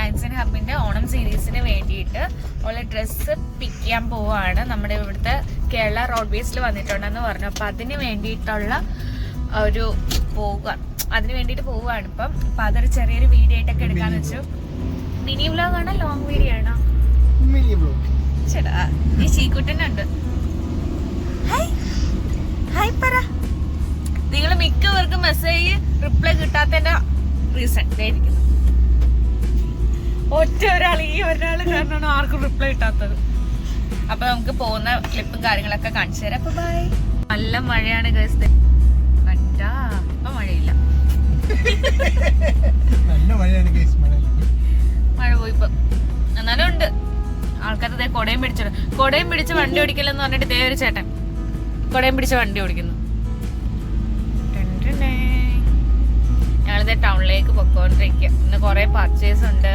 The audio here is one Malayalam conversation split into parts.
ലാൻസൺ ഹബിന്റെ ഓണം സീരീസിന് വേണ്ടിയിട്ട് ഉള്ള ഡ്രസ്സ് പിക്ക് ചെയ്യാൻ പോവാണ്. നമ്മുടെ ഇവിടുത്തെ കേരള റോഡ്വേസിൽ വന്നിട്ടുണ്ടെന്ന് പറഞ്ഞു. അപ്പൊ അതിന് വേണ്ടിയിട്ടുള്ള ഒരു അതിന് വേണ്ടിയിട്ട് പോവുകയാണ് ഇപ്പം. അപ്പൊ അതൊരു ചെറിയൊരു വീഡിയോ ആയിട്ടൊക്കെ എടുക്കാന്ന് വെച്ചു. മിനി വ്ലോഗ് ആണോ ലോങ് വീഡിയോ ആണോ? ചേട്ടാ ഈ ചീക്കുട്ടനുണ്ട്. ഹായ് പറ. നിങ്ങൾ മിക്കവർക്കും മെസ്സേജ് റിപ്ലൈ കിട്ടാത്തതിന്റെ റീസൺ ഇതായിരിക്കുന്നു. ഒറ്റ ഒരാൾ ഈ ഒരാൾ കാരണമാണ് ആർക്കും റിപ്ലൈ കിട്ടാത്തത്. അപ്പൊ നമുക്ക് പോകുന്ന ക്ലിപ്പും കാര്യങ്ങളൊക്കെ കാണിച്ചു തരാം. അപ്പൊ ബൈ. നല്ല മഴയാണ് ഗൈസ്. കണ്ടാ ഇപ്പൊ മഴയില്ല, മഴ പോയിപ്പോ. എന്നാലും ഉണ്ട് ആൾക്കാർ. ഇതേ കൊടയും പിടിച്ച് വണ്ടി ഓടിക്കലെന്ന് പറഞ്ഞിട്ട് ഇതേ ഒരു ചേട്ടൻ കൊടയും പിടിച്ച് വണ്ടി ഓടിക്കുന്നു. ഞങ്ങളിതേ ടൗണിലേക്ക് പൊക്കോണ്ടിരിക്കുക. ഇന്ന് കുറെ പർച്ചേസ് ഉണ്ട്,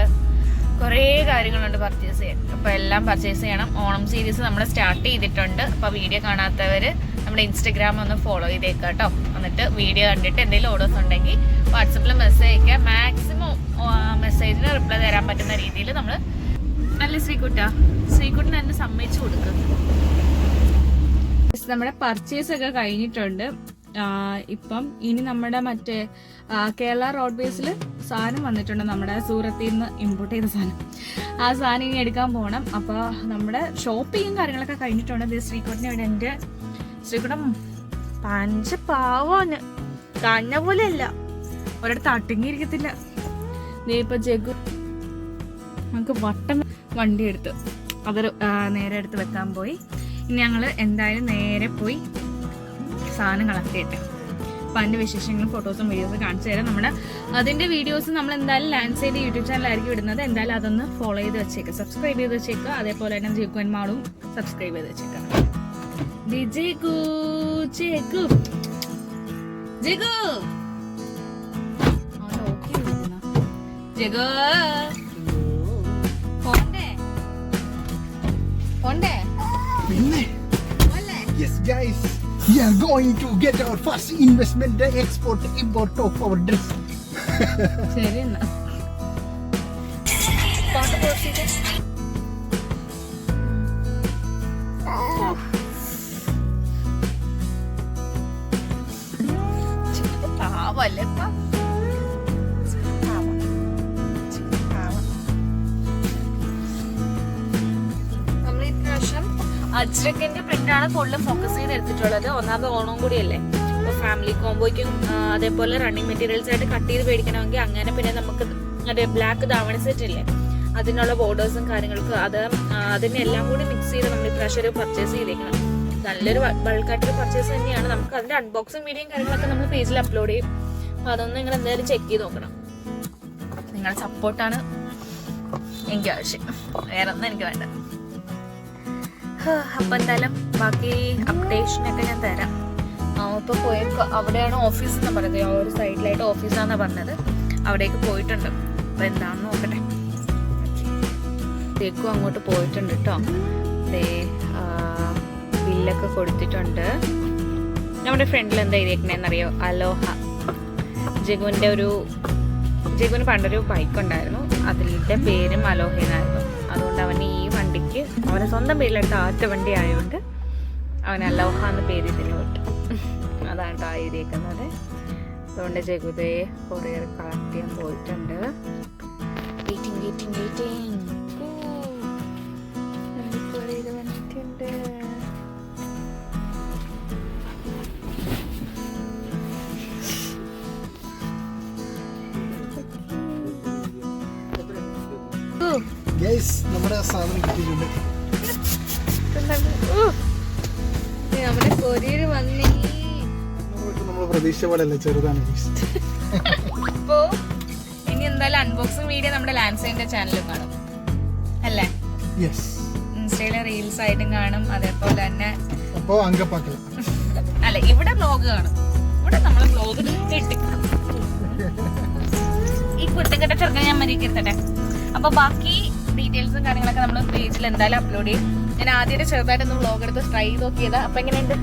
കുറേ കാര്യങ്ങളുണ്ട് പർച്ചേസ് ചെയ്യാൻ. അപ്പൊ എല്ലാം പർച്ചേസ് ചെയ്യണം. ഓണം സീരീസ് നമ്മൾ സ്റ്റാർട്ട് ചെയ്തിട്ടുണ്ട്. അപ്പൊ വീഡിയോ കാണാത്തവര് നമ്മുടെ ഇൻസ്റ്റഗ്രാം ഒന്ന് ഫോളോ ചെയ്തേക്കാം കേട്ടോ. എന്നിട്ട് വീഡിയോ കണ്ടിട്ട് എന്തെങ്കിലും ഓർഡേഴ്സ് ഉണ്ടെങ്കിൽ വാട്സപ്പിൽ മെസ്സേജ് അയക്കുക. മാക്സിമം മെസ്സേജിന് റിപ്ലൈ തരാൻ പറ്റുന്ന രീതിയിൽ നമ്മൾ നല്ല ശ്രീകുട്ടൻ എന്നെ സമ്മതിച്ചു കൊടുക്കും. നമ്മുടെ പർച്ചേസ് ഒക്കെ കഴിഞ്ഞിട്ടുണ്ട്. ഇപ്പം ഇനി നമ്മുടെ മറ്റേ കേരള റോഡ്വേസിൽ സാധനം വന്നിട്ടുണ്ട്. നമ്മുടെ സൂറത്തിൽ നിന്ന് ഇമ്പോർട്ട് ചെയ്ത സാധനം. ആ സാധനം ഇനി എടുക്കാൻ പോകണം. അപ്പോൾ നമ്മുടെ ഷോപ്പിങ്ങും കാര്യങ്ങളൊക്കെ കഴിഞ്ഞിട്ടുണ്ട്. ശ്രീകുട്ടനെ ഇവിടെ എൻ്റെ ശ്രീകുട്ടൻ പഞ്ച പാവാന് കാണുന്ന പോലെ അല്ല, ഒരിടത്ത് അടങ്ങിയിരിക്കത്തില്ല. ഇപ്പൊ ജഗു നമുക്ക് വട്ടം വണ്ടി എടുത്ത് അത് നേരെ എടുത്ത് വെക്കാൻ പോയി. ഇനി ഞങ്ങൾ എന്തായാലും നേരെ പോയി സാധനം കളക്ട് ചെയ്യട്ടെ. അപ്പം അതിൻ്റെ വിശേഷങ്ങളും ഫോട്ടോസും വീഡിയോസും കാണിച്ചു തരാം. നമ്മുടെ അതിൻ്റെ വീഡിയോസ് നമ്മൾ എന്തായാലും ലാൻഡ്സൈഡ് യൂട്യൂബ് ചാനലായിരിക്കും ഇടുന്നത്. എന്തായാലും അതൊന്ന് ഫോളോ ചെയ്ത് വെച്ചേക്കുക, സബ്സ്ക്രൈബ് ചെയ്ത് വെച്ചേക്കുക. അതേപോലെ തന്നെ ജേക്കു മാളും സബ്സ്ക്രൈബ് ചെയ്ത് വെച്ചേക്കുക. Yes guys, we are going to get our first investment, the export import of our dress. ശരി എന്നാ അജ്രക്കിന്റെ പ്രിന്റാണ് കൂടുതൽ ഫോക്കസ് ചെയ്ത് എടുത്തിട്ടുള്ളത്. ഒന്നാമത് ഓണം കൂടിയല്ലേ, ഇപ്പൊ ഫാമിലി കോംബോയ്ക്കും അതേപോലെ റണ്ണിങ് മെറ്റീരിയൽസ് ആയിട്ട് കട്ട് ചെയ്ത് മേടിക്കണമെങ്കിൽ അങ്ങനെ. പിന്നെ നമുക്ക് മറ്റേ ബ്ലാക്ക് ധാവണി സെറ്റ് ഇല്ലേ, അതിനുള്ള ബോർഡേഴ്സും കാര്യങ്ങൾക്കും അതിനെല്ലാം കൂടി മിക്സ് ചെയ്ത് നമ്മൾ ഇപ്രാവശ്യം ഒരു പർച്ചേസ് ചെയ്തേക്കണം. നല്ലൊരു ബൾക്കായിട്ടൊരു പർച്ചേസ് തന്നെയാണ്. നമുക്ക് അതിന്റെ അൺബോക്സിങ് വീഡിയോയും കാര്യങ്ങളൊക്കെ നമ്മൾ പേജിൽ അപ്ലോഡ് ചെയ്യും. അപ്പൊ അതൊന്നും നിങ്ങൾ എന്തായാലും ചെക്ക് ചെയ്ത് നോക്കണം. നിങ്ങളുടെ സപ്പോർട്ടാണ് എനിക്ക് ആവശ്യം, വേറെ ഒന്നും എനിക്ക് വേണ്ട. അപ്പൊ എന്തായാലും ബാക്കി അപ്ഡേഷനൊക്കെ ഞാൻ തരാം. ഇപ്പൊ പോയേക്കോ, അവിടെയാണ് ഓഫീസ് എന്ന് പറയുന്നത്. ആ ഒരു സൈഡിലായിട്ട് ഓഫീസാന്നാ പറഞ്ഞത്. അവിടേക്ക് പോയിട്ടുണ്ട്. അപ്പൊ എന്താണെന്ന് നോക്കട്ടെ. തേക്കും അങ്ങോട്ട് പോയിട്ടുണ്ട് കേട്ടോ. ബില്ലൊക്കെ കൊടുത്തിട്ടുണ്ട്. നമ്മുടെ ഫ്രണ്ടിൽ എന്താ എഴുതിയേക്കണേന്നറിയോ? അലോഹ. ജഗുവിന് പണ്ടൊരു ബൈക്ക് ഉണ്ടായിരുന്നു, അതിൻ്റെ പേരും അലോഹ എന്നായിരുന്നു. അതുകൊണ്ട് അവന് ഈ വണ്ടിക്ക് അവന് സ്വന്തം പേരിലെടുത്ത ആറ്റ വണ്ടി ആയതുകൊണ്ട് അവൻ അലോഹ എന്ന് പേര് ഇതിന് വിട്ടു. അതാണ് കേട്ടോ എഴുതിയേക്കുന്നത്. അതുകൊണ്ട് ജഗുദയെ കൊറിയർ കളക്ട് ചെയ്യാൻ പോയിട്ടുണ്ട്. വന്നിട്ടുണ്ട്. നമ്മുടെ സാധനം കിട്ടിയിട്ടുണ്ട്. നമ്മുടെ കൊറിയർ വന്നേ. നമ്മൾ പ്രതീക്ഷ പോലെ അല്ല, ചെറുതാണ്. അപ്പോ ഇനി എന്തായാലും അൺബോക്സിംഗ് വീഡിയോ നമ്മുടെ ലാൻഡ്സൈഡിന്റെ ചാനലിൽ കാണും അല്ലേ? ഇൻസ്റ്റയിലെ റീൽസ് ആയിട്ടും കാണും. അതേപോലെ തന്നെ അല്ല, ഇവിടെ വ്ലോഗ് കാണും. ഇവിടെ നമ്മള് വ്ലോഗ് ഈ കുരുത്തക്കെട്ട ചെറുക്കാൻ ഞാൻ മരിക്ക് എടുത്തട്ടെ. അപ്പൊ ബാക്കി ഡീറ്റെയിൽസും കാര്യങ്ങളൊക്കെ നമ്മൾ പേജിൽ എന്തായാലും അപ്ലോഡ് ചെയ്യും. ഞാൻ ആദ്യമായിട്ട് ചെറുതായിട്ടൊന്ന് വ്ലോഗ് എടുത്ത് ട്രൈ ചെയ്ത് നോക്കിയതാ. അപ്പൊ എങ്ങനെയുണ്ട്?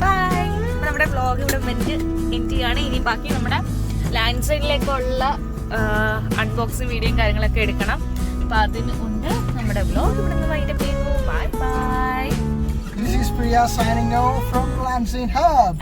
ബൈ. നമ്മുടെ വ്ലോഗ് ഇവിടെ വെച്ച് എൻഡ് ചെയ്യാണ്. ഇനി ബാക്കി നമ്മുടെ ലാൻഡ്സൈഡിലേക്കുള്ള അൺബോക്സിങ് വീഡിയോയും കാര്യങ്ങളൊക്കെ എടുക്കണം. അപ്പൊ അതിന് ഉണ്ട് നമ്മുടെ വ്ലോഗ് ഇവിടെ നിന്ന് വൈൻഡപ്പ് ചെയ്യുന്നു. Bye bye. This is Priya signing off from Lansing Hub.